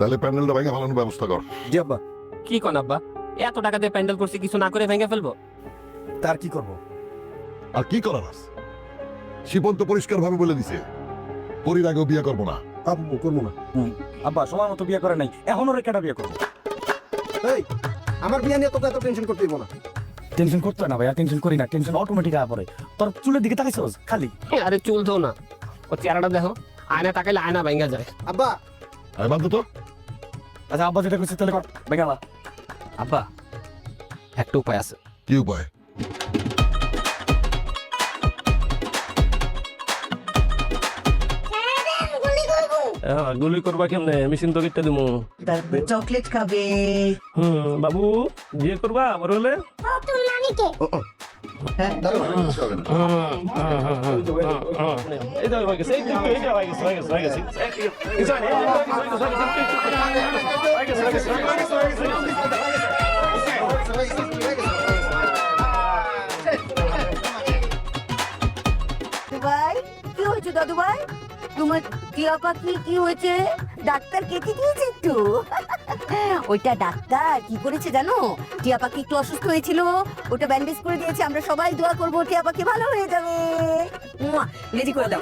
তাহলে প্যান্ডেলটা ভেঙে ফেলানোর ব্যবস্থা কর। জি আব্বা। কি কোন আব্বা, এত টাকা দিয়ে প্যান্ডেল করছি, কিছু না করে ভেঙে ফেলবো? তার কি করব? আর কি করার আছে? শিপন তো পরিষ্কার ভাবে বলে দিছে, পরির আগেও বিয়ে করবো না। আব্বু করবো না। আব্বা সময় মতো বিয়ে করে নাই, এখনো রেখাটা বিয়ে করবো। এই আমার বিয়ে নিয়ে তোকে এত টেনশন করতে দিব না। টেনশন করতে হয় না ভাইয়া, টেনশন করি না, টেনশন অটোমেটিক আয়া পড়ে। তোর চুলের দিকে তাকাইছস খালি? আরে চুল ধো না, ও চেহারাটা দেখো, আয়না তাকাইলে আয়না ভেঙে যায়। আব্বা আমি বাধ্য তো। আচ্ছা আব্বা যেটা করছিস তাহলে কর, বেঙ্গালা। আব্বা একটা উপায় আছে। কি উপায়? গুলি করবা কেমনে? মেশিন তো কেটে দিমু। তারপর চকলেট খাবে। বাবু বিয়ে করবা আমার হলে? হ্যাঁ দাঁড়াও। এই তো হয়ে গেছে, এই তো হয়ে গেছে, হয়ে গেছে, হয়ে গেছে, হয়ে ভাই কি হয়েছে দাদু ভাই? তোমার টিয়া পাখি কি হয়েছে? ডাক্তার কেটে দিয়েছে একটু। ওইটা ডাক্তার কি করেছে জানো? টিয়া পাখি একটু অসুস্থ হয়েছিল, ওটা ব্যান্ডেজ করে দিয়েছে। আমরা সবাই দোয়া করবো টিয়া পাখি ভালো হয়ে যাবে। রেডি করে দাও।